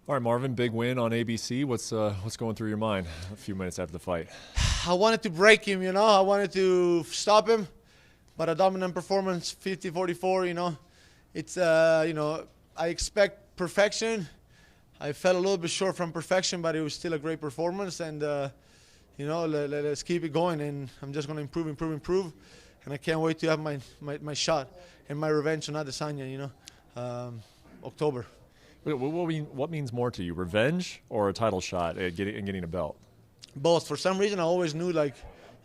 All right, Marvin, big win on ABC. What's going through your mind a few minutes after the fight? I wanted to break him, I wanted to stop him, but a dominant performance, 50-44, It's, I expect perfection. I fell a little bit short from perfection, but it was still a great performance, and, let's keep it going, and I'm just going to improve, and I can't wait to have my shot and my revenge on Adesanya, October. What means more to you, revenge or a title shot at getting a belt? Both. For some reason, I always knew, like,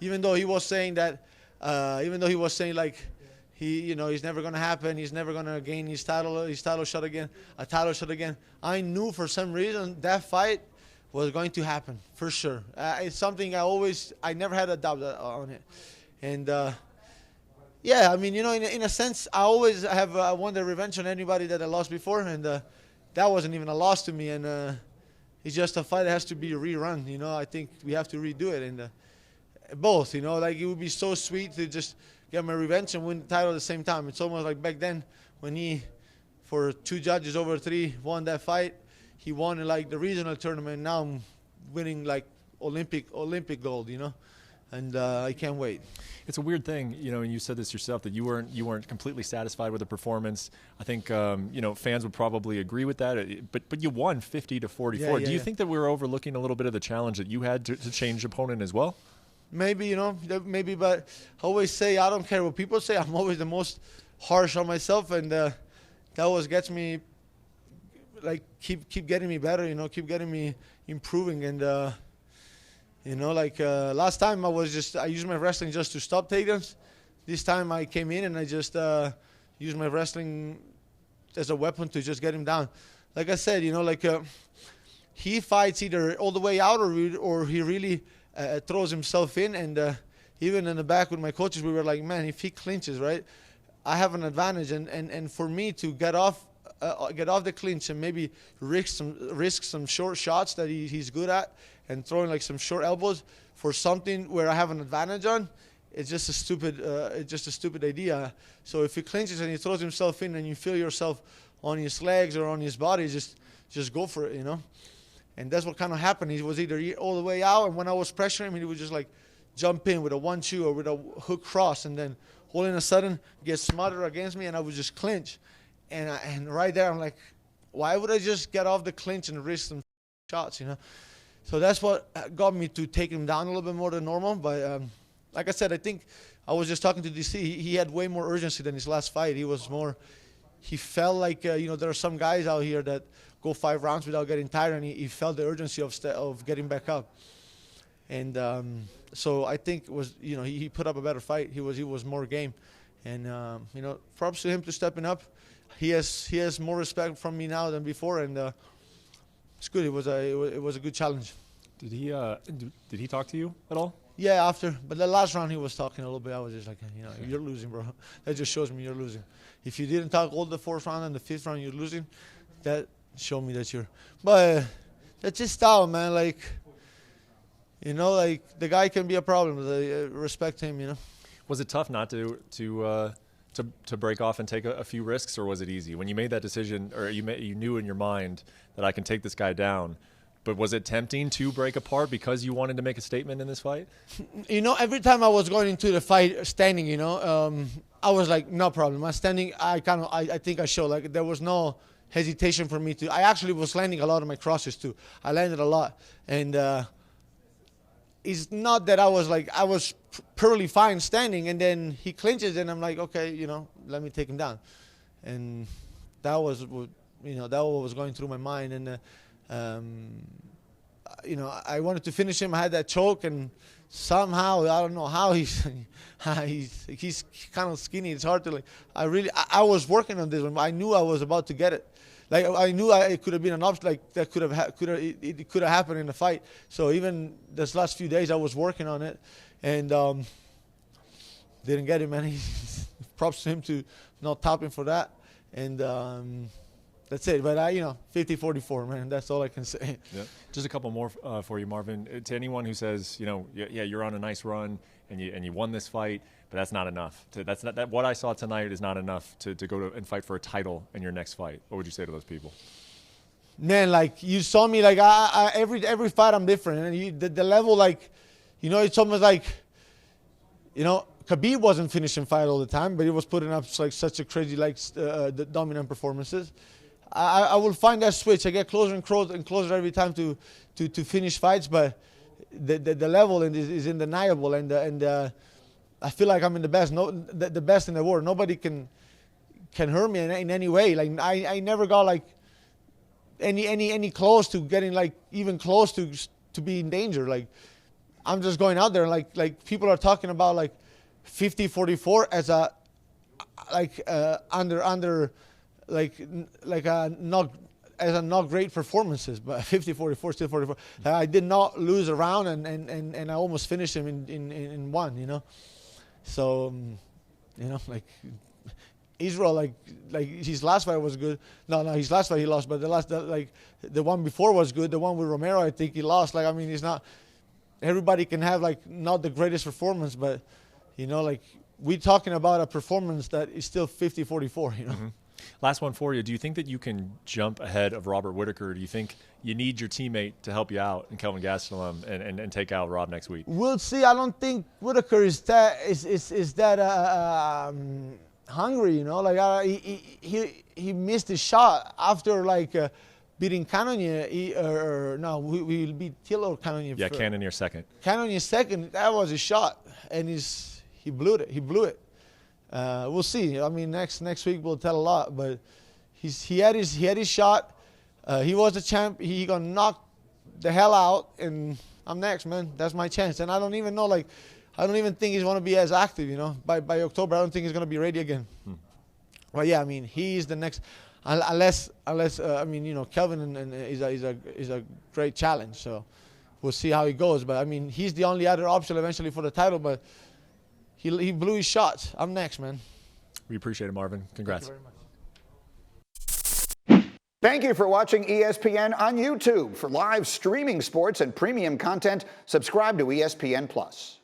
even though he was saying that, he's never gonna happen, he's never gonna gain his title shot again, a title shot again. I knew for some reason that fight was going to happen for sure. It's something I never had a doubt on it, and yeah, I mean, in a sense, I always have wanted revenge on anybody that I lost before, and that wasn't even a loss to me, and it's just a fight that has to be rerun. I think we have to redo it, and both. Like, it would be so sweet to just get my revenge and win the title at the same time. It's almost like back then when he, for 2 judges over 3, won that fight. He won in like the regional tournament. Now I'm winning like Olympic gold. And I can't wait. It's a weird thing, and you said this yourself, that you weren't completely satisfied with the performance. I think fans would probably agree with that. But you won 50-44. Do you think that we're overlooking a little bit of the challenge that you had to change opponent as well? Maybe, maybe, but I always say I don't care what people say. I'm always the most harsh on myself, and that always gets me, like, keep getting me better. Keep getting me improving, and last time I used my wrestling just to stop takedowns. This time I came in and I just used my wrestling as a weapon to just get him down. Like I said, he fights either all the way out or he really throws himself in. And even in the back with my coaches, we were like, man, if he clinches, right, I have an advantage. And for me to get off the clinch and maybe risk some short shots that he's good at, and throwing like some short elbows for something where I have an advantage on, it's just a stupid idea. So if he clinches and he throws himself in and you feel yourself on his legs or on his body, just go for it, And that's what kind of happened. He was either all the way out, and when I was pressuring him, he would just like jump in with a 1-2 or with a hook cross, and then all in a sudden get smothered against me, and I would just clinch. And right there, I'm like, why would I just get off the clinch and risk some shots, So that's what got me to take him down a little bit more than normal. But like I said, I think I was just talking to DC. He had way more urgency than his last fight. He felt like, there are some guys out here that go 5 rounds without getting tired, and he felt the urgency of getting back up. And so I think it was, he put up a better fight. He was more game. And, props to him to stepping up. He has more respect from me now than before, and it's good. It was a good challenge. Did he talk to you at all? Yeah, after. But the last round he was talking a little bit. I was just like, you're losing, bro. That just shows me you're losing. If you didn't talk all the 4th round and the 5th round you're losing, that showed me that you're. But that's his style, man. Like, like the guy can be a problem. Respect him, Was it tough not to break off and take a few risks, or was it easy when you made that decision, or you knew in your mind that I can take this guy down? But was it tempting to break apart because you wanted to make a statement in this fight? Every time I was going into the fight standing, I was like, no problem. I'm standing. I think I showed, like, there was no hesitation for me to. I actually was landing a lot of my crosses too. I landed a lot, and it's not that I was purely fine standing, and then he clinches, and I'm like, okay, let me take him down, and that was what was going through my mind, and I wanted to finish him. I had that choke, and somehow I don't know how he's kind of skinny. It's hard to I was working on this one. I knew I was about to get it. Like, I knew it could have been an option. Like, that could have happened in the fight. So even this last few days, I was working on it, and didn't get it, man. Props to him to not top him for that, and that's it. But 50-44, man. That's all I can say. Yeah. Just a couple more for you, Marvin. To anyone who says, yeah, you're on a nice run and you won this fight, but that's not enough. What I saw tonight is not enough to go and fight for a title in your next fight. What would you say to those people? man, like you saw me, like every fight I'm different, and the level, like, you know, it's almost like, you know, Khabib wasn't finishing fight all the time, but he was putting up like such a crazy, like, the dominant performances. I will find that switch. I get closer and closer every time to finish fights, but the level is undeniable, and I feel like I'm in the best, the best in the world. Nobody can hurt me in any way. Like I never got like any close to getting, like, even close to be in danger. Like, I'm just going out there, and like people are talking about like 50-44 as a under like a not great performances, but 50-44 still 44. I did not lose a round, and I almost finished him in one, you know. So you know, like Israel, like his last fight was good. No, his last fight he lost, but the one before was good. The one with Romero, I think he lost. Like, I mean, it's not, everybody can have like not the greatest performance, but you know, like, we're talking about a performance that is still 50-44, you know. Mm-hmm. Last one for you. Do you think that you can jump ahead of Robert Whittaker? Do you think you need your teammate to help you out in Kelvin Gastelum and take out Rob next week? We'll see. I don't think Whittaker is that hungry, you know. Like, he missed his shot after like beating Cannonier. We beat Till or Cannonier. Yeah, Cannonier second. Cannonier second. That was his shot, and he blew it. He blew it. We'll see. I mean, next week will tell a lot. But he had his shot. He was the champ. He gonna knock the hell out, and I'm next, man. That's my chance. And I don't even know, like, I don't even think he's gonna be as active. You know, by October, I don't think he's gonna be ready again. Well, yeah, I mean, he's the next, unless I mean, you know, Kelvin is a great challenge. So we'll see how it goes. But I mean, he's the only other option eventually for the title. But he blew his shots. I'm next, man. We appreciate it, Marvin. Congrats. Thank you very much. Thank you for watching ESPN on YouTube. For live streaming sports and premium content, subscribe to ESPN+.